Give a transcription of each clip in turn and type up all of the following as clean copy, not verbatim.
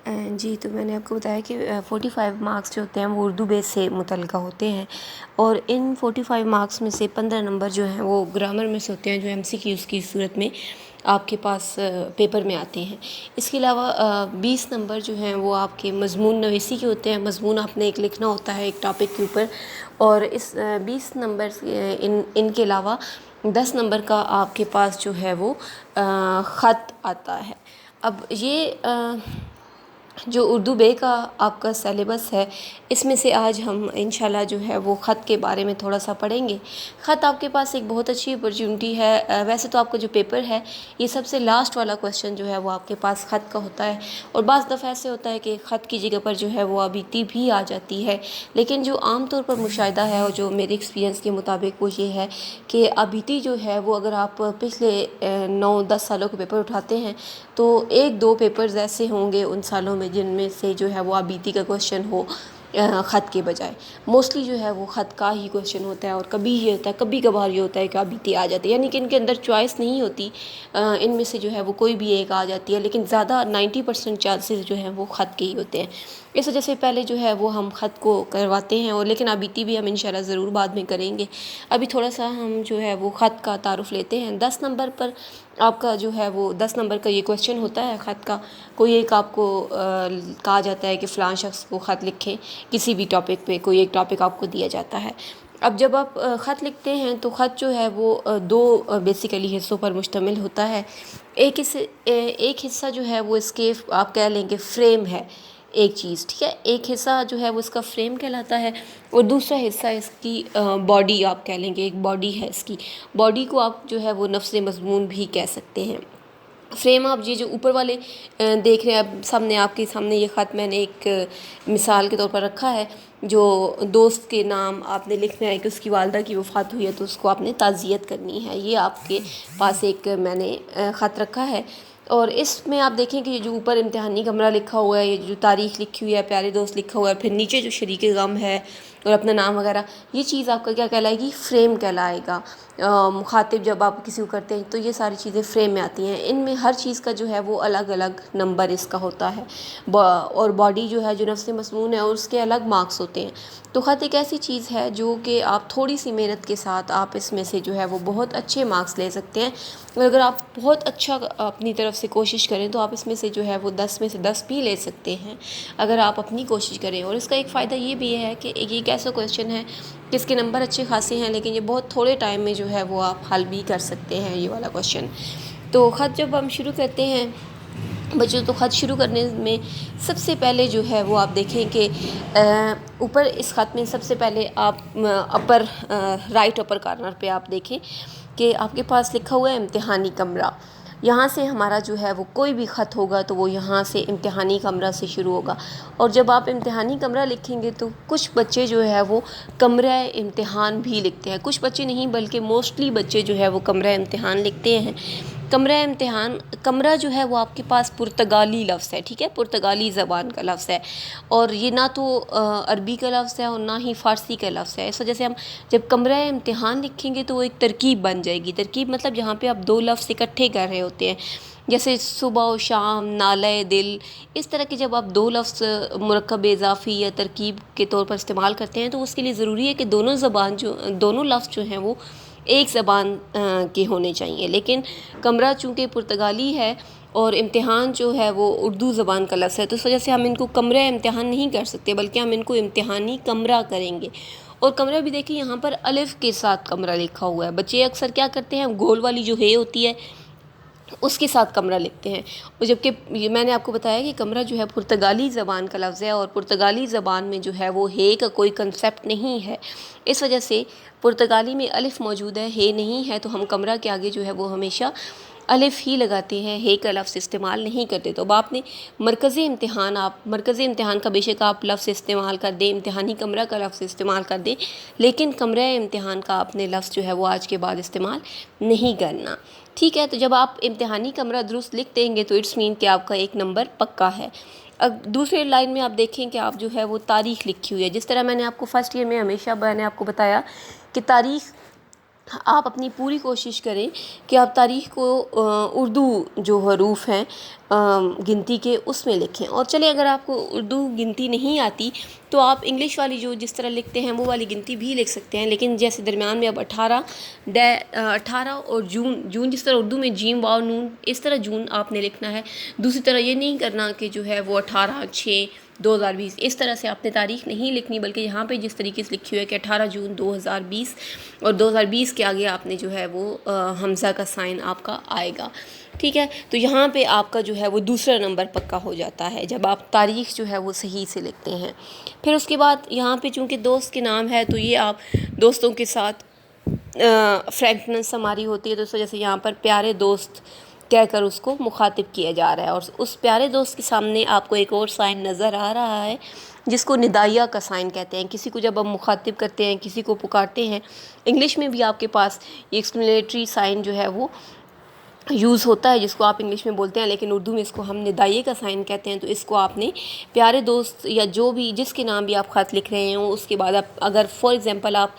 جی، تو میں نے آپ کو بتایا کہ 45 مارکس جو ہوتے ہیں وہ اردو بیس سے متعلقہ ہوتے ہیں، اور ان 45 مارکس میں سے 15 نمبر جو ہیں وہ گرامر میں سے ہوتے ہیں، جو MCQs کی صورت میں آپ کے پاس پیپر میں آتے ہیں۔ اس کے علاوہ 20 نمبر جو ہیں وہ آپ کے مضمون نویسی کے ہوتے ہیں۔ مضمون آپ نے ایک لکھنا ہوتا ہے ایک ٹاپک کے اوپر، اور اس 20 نمبر ان کے علاوہ 10 نمبر کا آپ کے پاس جو ہے وہ خط آتا ہے۔ اب یہ جو اردو بے کا آپ کا سیلیبس ہے، اس میں سے آج ہم انشاءاللہ جو ہے وہ خط کے بارے میں تھوڑا سا پڑھیں گے۔ خط آپ کے پاس ایک بہت اچھی اپرچونٹی ہے۔ ویسے تو آپ کا جو پیپر ہے یہ سب سے لاسٹ والا کویسچن جو ہے وہ آپ کے پاس خط کا ہوتا ہے، اور بعض دفعہ ایسے ہوتا ہے کہ خط کی جگہ پر جو ہے وہ ابیتی بھی آ جاتی ہے، لیکن جو عام طور پر مشاہدہ ہے اور جو میرے ایکسپیرینس کے مطابق وہ یہ ہے کہ ابیتی جو ہے وہ اگر آپ پچھلے 9-10 سالوں کے پیپر اٹھاتے ہیں تو 1-2 پیپرز ایسے ہوں گے ان سالوں میں جن میں سے جو ہے وہ ابیتی کا کویسچن ہو خط کے بجائے۔ موسٹلی جو ہے وہ خط کا ہی کویسچن ہوتا ہے، اور کبھی یہ ہوتا ہے، کبھی کبھار یہ ہوتا ہے کہ ابیتی آ جاتی ہے، یعنی کہ ان کے اندر چوائس نہیں ہوتی، ان میں سے جو ہے وہ کوئی بھی ایک آ جاتی ہے، لیکن زیادہ 90% چانسز جو ہیں وہ خط کے ہی ہوتے ہیں۔ اس وجہ سے پہلے جو ہے وہ ہم خط کو کرواتے ہیں، اور لیکن ابیتی بھی ہم انشاءاللہ ضرور بعد میں کریں گے۔ ابھی تھوڑا سا ہم جو ہے وہ خط کا تعارف لیتے ہیں۔ 10 نمبر پر آپ کا جو ہے وہ 10 نمبر کا یہ کویسچن ہوتا ہے خط کا۔ کوئی ایک آپ کو کہا جاتا ہے کہ فلاں شخص کو خط لکھیں کسی بھی ٹاپک پہ، کوئی ایک ٹاپک آپ کو دیا جاتا ہے۔ اب جب آپ خط لکھتے ہیں تو خط جو ہے وہ 2 بیسیکلی حصوں پر مشتمل ہوتا ہے۔ ایک حصہ جو ہے وہ اس کے آپ کہہ لیں کہ فریم ہے ایک چیز، ٹھیک ہے، ایک حصہ جو ہے وہ اس کا فریم کہلاتا ہے، اور دوسرا حصہ اس کی باڈی آپ کہہ لیں گے، ایک باڈی ہے اس کی۔ باڈی کو آپ جو ہے وہ نفس مضمون بھی کہہ سکتے ہیں۔ فریم آپ یہ جو اوپر والے دیکھ رہے ہیں، اب سامنے آپ کے سامنے یہ خط میں نے ایک مثال کے طور پر رکھا ہے، جو دوست کے نام آپ نے لکھنا ہے کہ اس کی والدہ کی وفات ہوئی ہے تو اس کو آپ نے تعزیت کرنی ہے۔ یہ آپ کے پاس ایک میں نے خط رکھا ہے، اور اس میں آپ دیکھیں کہ یہ جو اوپر امتحانی کمرہ لکھا ہوا ہے، یہ جو تاریخ لکھی ہوئی ہے، پیارے دوست لکھا ہوا ہے، پھر نیچے جو شریک غم ہے اور اپنا نام وغیرہ، یہ چیز آپ کا کیا کہلائے گی؟ فریم کہلائے گا۔ مخاطب جب آپ کسی کو کرتے ہیں تو یہ ساری چیزیں فریم میں آتی ہیں۔ ان میں ہر چیز کا جو ہے وہ الگ الگ نمبر اس کا ہوتا ہے، اور باڈی جو ہے جو نفس مضمون ہے اور اس کے الگ مارکس ہوتے ہیں۔ تو خط ایک ایسی چیز ہے جو کہ آپ تھوڑی سی محنت کے ساتھ آپ اس میں سے جو ہے وہ بہت اچھے مارکس لے سکتے ہیں، اور اگر آپ بہت اچھا اپنی طرف سے کوشش کریں تو آپ اس میں سے جو ہے وہ 10 میں سے 10 بھی لے سکتے ہیں اگر آپ اپنی کوشش کریں۔ اور اس کا ایک فائدہ یہ بھی ہے کہ یہ ایک ایسا کویسچن ہے کہ اس کے نمبر اچھے خاصے ہیں، لیکن یہ بہت تھوڑے ٹائم میں جو ہے وہ آپ حل بھی کر سکتے ہیں یہ والا کویسچن۔ تو خط جب ہم شروع کرتے ہیں بچوں، تو خط شروع کرنے میں سب سے پہلے جو ہے وہ آپ دیکھیں کہ اوپر اس خط میں سب سے پہلے آپ اپر رائٹ اپر کارنر پہ آپ دیکھیں کہ آپ کے پاس لکھا ہوا ہے امتحانی کمرہ۔ یہاں سے ہمارا جو ہے وہ کوئی بھی خط ہوگا تو وہ یہاں سے امتحانی کمرہ سے شروع ہوگا، اور جب آپ امتحانی کمرہ لکھیں گے تو کچھ بچے جو ہے وہ کمرہ امتحان بھی لکھتے ہیں، کچھ بچے نہیں بلکہ موسٹلی بچے جو ہے وہ کمرہ امتحان لکھتے ہیں۔ کمرہ امتحان، کمرہ جو ہے وہ آپ کے پاس پرتگالی لفظ ہے، ٹھیک ہے، پرتگالی زبان کا لفظ ہے، اور یہ نہ تو عربی کا لفظ ہے اور نہ ہی فارسی کا لفظ ہے۔ اس وجہ سے ہم جب کمرہ امتحان لکھیں گے تو وہ ایک ترکیب بن جائے گی۔ ترکیب مطلب جہاں پہ آپ 2 لفظ اکٹھے کر رہے ہوتے ہیں، جیسے صبح و شام، نالہ دل، اس طرح کے جب آپ 2 لفظ مرکب اضافی یا ترکیب کے طور پر استعمال کرتے ہیں تو اس کے لیے ضروری ہے کہ دونوں لفظ جو ہیں وہ ایک زبان کے ہونے چاہیے، لیکن کمرہ چونکہ پرتگالی ہے اور امتحان جو ہے وہ اردو زبان کا لفظ ہے، تو اس وجہ سے ہم ان کو کمرہ امتحان نہیں کر سکتے بلکہ ہم ان کو امتحانی کمرہ کریں گے۔ اور کمرہ بھی دیکھیں یہاں پر الف کے ساتھ کمرہ لکھا ہوا ہے۔ بچے اکثر کیا کرتے ہیں، گول والی جو ہے ہوتی ہے اس کے ساتھ کمرہ لکھتے ہیں، اور جبکہ میں نے آپ کو بتایا کہ کمرہ جو ہے پرتگالی زبان کا لفظ ہے، اور پرتگالی زبان میں جو ہے وہ ہے کا کوئی کنسیپٹ نہیں ہے، اس وجہ سے پرتگالی میں الف موجود ہے، ہے نہیں ہے، تو ہم کمرہ کے آگے جو ہے وہ ہمیشہ الف ہی لگاتے ہیں، ہے کا لفظ استعمال نہیں کرتے۔ تو اب آپ نے مرکزی امتحان کا بے شک آپ لفظ استعمال کر دیں، امتحانی کمرہ کا لفظ استعمال کر دیں، لیکن کمرہ امتحان کا آپ نے لفظ جو ہے وہ آج کے بعد استعمال نہیں کرنا، ٹھیک ہے۔ تو جب آپ امتحانی کمرہ درست لکھ دیں گے تو اٹس مین کہ آپ کا ایک نمبر پکا ہے۔ اب دوسرے لائن میں آپ دیکھیں کہ آپ جو ہے وہ تاریخ لکھی ہوئی ہے، جس طرح میں نے آپ کو فرسٹ ایئر میں ہمیشہ میں نے آپ کو بتایا کہ تاریخ آپ اپنی پوری کوشش کریں کہ آپ تاریخ کو اردو جو حروف ہیں گنتی کے اس میں لکھیں. اور چلے اگر آپ کو اردو گنتی نہیں آتی تو آپ انگلش والی جو جس طرح لکھتے ہیں وہ والی گنتی بھی لکھ سکتے ہیں، لیکن جیسے درمیان میں اب 18 اور جون جس طرح اردو میں جیم واو نون، اس طرح جون آپ نے لکھنا ہے. دوسری طرح یہ نہیں کرنا کہ جو ہے وہ 18/6/2020 اس طرح سے آپ نے تاریخ نہیں لکھنی، بلکہ یہاں پہ جس طریقے سے لکھی ہوئی ہے کہ 18 جون 2020 اور 2020 کے آگے آپ نے جو ہے وہ حمزہ کا سائن آپ کا آئے گا. ٹھیک ہے، تو یہاں پہ آپ کا جو ہے وہ دوسرا نمبر پکا ہو جاتا ہے جب آپ تاریخ جو ہے وہ صحیح سے لکھتے ہیں. پھر اس کے بعد یہاں پہ چونکہ دوست کے نام ہے تو یہ آپ دوستوں کے ساتھ فرینکنس ہماری ہوتی ہے، تو اس وجہ سے یہاں پر پیارے دوست کہہ کر اس کو مخاطب کیا جا رہا ہے. اور اس پیارے دوست کے سامنے آپ کو ایک اور سائن نظر آ رہا ہے جس کو ندائیہ کا سائن کہتے ہیں. کسی کو جب ہم مخاطب کرتے ہیں، کسی کو پکارتے ہیں، انگلش میں بھی آپ کے پاس یہ ایکسکلیمیٹری سائن جو ہے وہ یوز ہوتا ہے جس کو آپ انگلش میں بولتے ہیں، لیکن اردو میں اس کو ہم ندائیہ کا سائن کہتے ہیں. تو اس کو آپ نے پیارے دوست یا جو بھی جس کے نام بھی آپ خط لکھ رہے ہیں اس کے بعد آپ اگر فار ایگزامپل آپ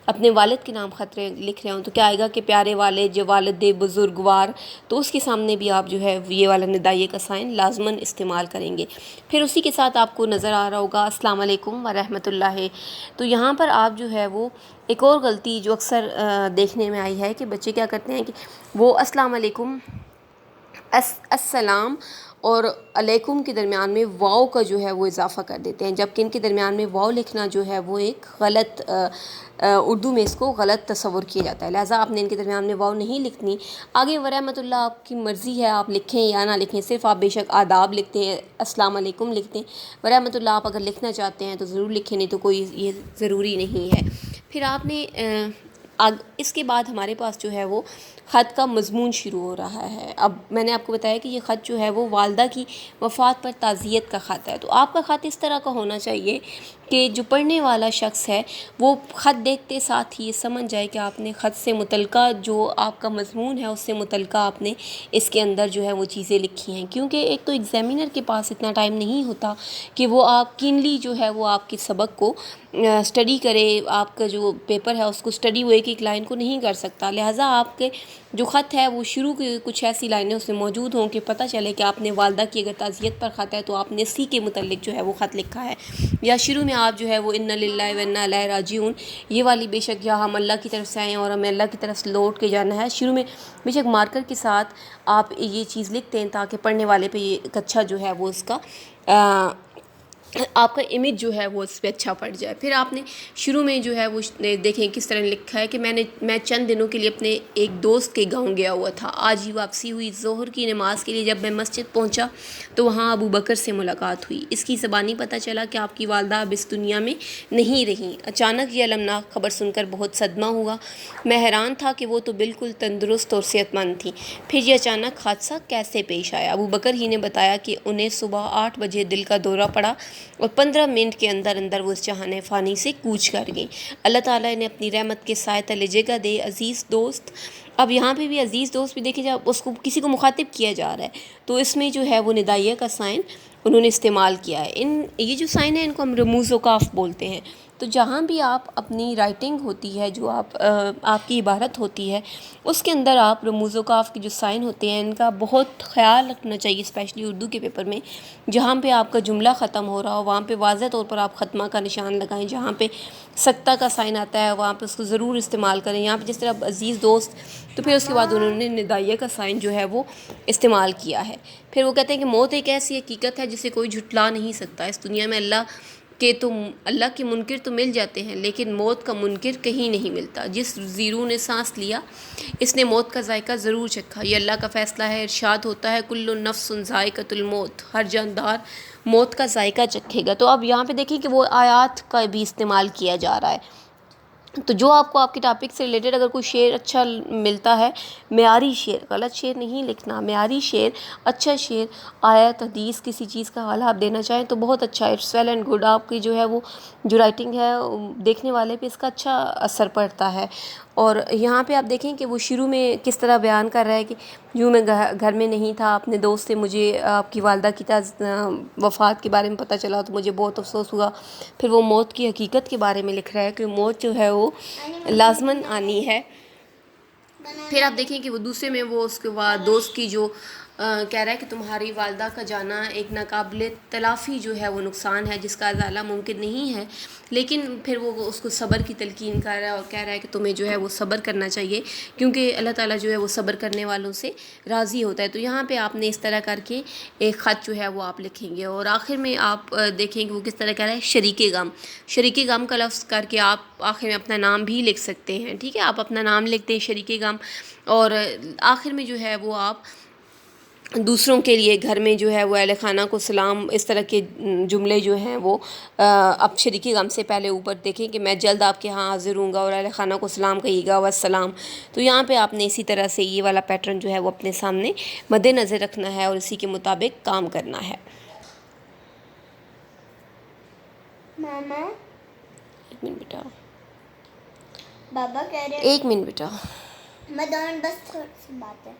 اپنے والد کے نام خط لکھ رہے ہوں تو کیا آئے گا کہ پیارے والد جو والد بزرگوار، تو اس کے سامنے بھی آپ جو ہے یہ والا ندائیہ کا سائن لازماً استعمال کریں گے. پھر اسی کے ساتھ آپ کو نظر آ رہا ہوگا السلام علیکم ورحمۃ اللہ. تو یہاں پر آپ جو ہے وہ ایک اور غلطی جو اکثر دیکھنے میں آئی ہے کہ بچے کیا کرتے ہیں کہ وہ السلام علیکم السلام اور علیکم کے درمیان میں واو کا جو ہے وہ اضافہ کر دیتے ہیں، جبکہ ان کے درمیان میں واو لکھنا جو ہے وہ ایک غلط اردو میں اس کو غلط تصور کیا جاتا ہے. لہٰذا آپ نے ان کے درمیان میں واو نہیں لکھنی. آگے ورحمۃ اللہ آپ کی مرضی ہے، آپ لکھیں یا نہ لکھیں، صرف آپ بے شک آداب لکھتے ہیں، السلام علیکم لکھتے ہیں. ورحمۃ اللہ آپ اگر لکھنا چاہتے ہیں تو ضرور لکھیں، نہیں تو کوئی یہ ضروری نہیں ہے. پھر آپ نے اس کے بعد ہمارے پاس جو ہے وہ خط کا مضمون شروع ہو رہا ہے. اب میں نے آپ کو بتایا کہ یہ خط جو ہے وہ والدہ کی وفات پر تعزیت کا خط ہے. تو آپ کا خط اس طرح کا ہونا چاہیے کہ جو پڑھنے والا شخص ہے وہ خط دیکھتے ساتھ ہی یہ سمجھ جائے کہ آپ نے خط سے متعلقہ جو آپ کا مضمون ہے اس سے متعلقہ آپ نے اس کے اندر جو ہے وہ چیزیں لکھی ہیں. کیونکہ ایک تو ایگزامینر کے پاس اتنا ٹائم نہیں ہوتا کہ وہ آپ کینلی جو ہے وہ آپ کے سبق کو اسٹڈی کرے، آپ کا جو پیپر ہے اس کو اسٹڈی وہ ایک ایک لائن کو نہیں کر سکتا. لہٰذا آپ کے جو خط ہے وہ شروع کی کچھ ایسی لائنیں اس میں موجود ہوں کہ پتہ چلے کہ آپ نے والدہ کی اگر تعزیت پر خط ہے تو آپ نے اسی کے متعلق جو ہے وہ خط لکھا ہے. یا شروع میں آپ جو ہے وہ انا للہ و انا الیہ راجعون یہ والی بے شک یا ہم اللہ کی طرف سے آئے ہیں اور ہمیں اللہ کی طرف سے لوٹ کے جانا ہے، شروع میں بے شک مارکر کے ساتھ آپ یہ چیز لکھتے ہیں تاکہ پڑھنے والے پہ یہ ایک اچھا جو ہے وہ اس کا آپ کا امیج جو ہے وہ اس پہ اچھا پڑ جائے. پھر آپ نے شروع میں جو ہے وہ دیکھیں کس طرح لکھا ہے کہ میں چند دنوں کے لیے اپنے ایک دوست کے گاؤں گیا ہوا تھا، آج ہی واپسی ہوئی. ظہر کی نماز کے لیے جب میں مسجد پہنچا تو وہاں ابو بکر سے ملاقات ہوئی. اس کی زبانی پتہ چلا کہ آپ کی والدہ اب اس دنیا میں نہیں رہیں. اچانک یہ المناک خبر سن کر بہت صدمہ ہوا. میں حیران تھا کہ وہ تو بالکل تندرست اور صحت مند تھی، پھر یہ اچانک حادثہ کیسے پیش آیا. ابو بکر ہی نے بتایا کہ انہیں صبح 8 بجے دل کا دورہ پڑا اور 15 منٹ کے اندر اندر وہ اس جہان فانی سے کوچ کر گئیں. اللہ تعالیٰ نے اپنی رحمت کے سائے تلے جگہ دے. عزیز دوست، اب یہاں پہ بھی عزیز دوست بھی دیکھیں جب اس کو کسی کو مخاطب کیا جا رہا ہے تو اس میں جو ہے وہ ندائیہ کا سائن انہوں نے استعمال کیا ہے. یہ جو سائن ہے ان کو ہم رموز و کاف بولتے ہیں. تو جہاں بھی آپ اپنی رائٹنگ ہوتی ہے جو آپ کی عبارت ہوتی ہے اس کے اندر آپ رموز و کاف کے جو سائن ہوتے ہیں ان کا بہت خیال رکھنا چاہیے، اسپیشلی اردو کے پیپر میں. جہاں پہ آپ کا جملہ ختم ہو رہا ہو وہاں پہ واضح طور پر آپ ختمہ کا نشان لگائیں. جہاں پہ سکتہ کا سائن آتا ہے وہاں پہ اس کو ضرور استعمال کریں. یہاں پہ جس طرح عزیز دوست، تو پھر اس کے بعد انہوں نے ندائیہ کا سائن جو ہے وہ استعمال کیا ہے. پھر وہ کہتے ہیں کہ موت ایک ایسی حقیقت ہے جسے کوئی جھٹلا نہیں سکتا. اس دنیا میں اللہ کے منکر تو مل جاتے ہیں لیکن موت کا منکر کہیں نہیں ملتا. جس زیرو نے سانس لیا اس نے موت کا ذائقہ ضرور چکھا. یہ اللہ کا فیصلہ ہے. ارشاد ہوتا ہے کل نفس ذائقۃ الموت، ہر جاندار موت کا ذائقہ چکھے گا. تو اب یہاں پہ دیکھیں کہ وہ آیات کا بھی استعمال کیا جا رہا ہے. تو جو آپ کو آپ کے ٹاپک سے ریلیٹڈ اگر کوئی شعر اچھا ملتا ہے، معیاری شعر، غلط شعر نہیں لکھنا، معیاری شعر، اچھا شعر، آیت حدیث کسی چیز کا حوالہ آپ دینا چاہیں تو بہت اچھا ہے. It's well and good. آپ کی جو ہے وہ جو رائٹنگ ہے دیکھنے والے پہ اس کا اچھا اثر پڑتا ہے. اور یہاں پہ آپ دیکھیں کہ وہ شروع میں کس طرح بیان کر رہا ہے کہ یوں میں گھر میں نہیں تھا، اپنے دوست سے مجھے آپ کی والدہ کی وفات کے بارے میں پتہ چلا تو مجھے بہت افسوس ہوا. پھر وہ موت کی حقیقت کے بارے میں لکھ رہا ہے کہ موت جو ہے وہ لازماً آنی ہے. پھر آپ دیکھیں کہ وہ دوسرے میں وہ اس کے بعد دوست کی جو کہہ رہا ہے کہ تمہاری والدہ کا جانا ایک ناقابل تلافی جو ہے وہ نقصان ہے جس کا ازالہ ممکن نہیں ہے، لیکن پھر وہ اس کو صبر کی تلقین کر رہا ہے اور کہہ رہا ہے کہ تمہیں جو ہے وہ صبر کرنا چاہیے کیونکہ اللہ تعالیٰ جو ہے وہ صبر کرنے والوں سے راضی ہوتا ہے۔ تو یہاں پہ آپ نے اس طرح کر کے ایک خط جو ہے وہ آپ لکھیں گے، اور آخر میں آپ دیکھیں کہ وہ کس طرح کہہ رہا ہے، شریک غم، شریک غم کا لفظ کر کے آپ آخر میں اپنا نام بھی لکھ سکتے ہیں، ٹھیک ہے، آپ اپنا نام لکھتے ہیں شریک غم، اور آخر میں جو ہے وہ آپ دوسروں کے لیے گھر میں جو ہے وہ اہل خانہ کو سلام، اس طرح کے جملے جو ہیں وہ اب شریک غم سے پہلے اوپر دیکھیں کہ میں جلد آپ کے ہاں حاضر ہوں گا اور اہل خانہ کو سلام کہیے گا والسلام۔ تو یہاں پہ آپ نے اسی طرح سے یہ والا پیٹرن جو ہے وہ اپنے سامنے مد نظر رکھنا ہے اور اسی کے مطابق کام کرنا ہے۔ ماما ایک منٹ بیٹا، بابا کہہ رہے ایک منٹ بیٹا، مدان بس تھوڑی سی بات ہے۔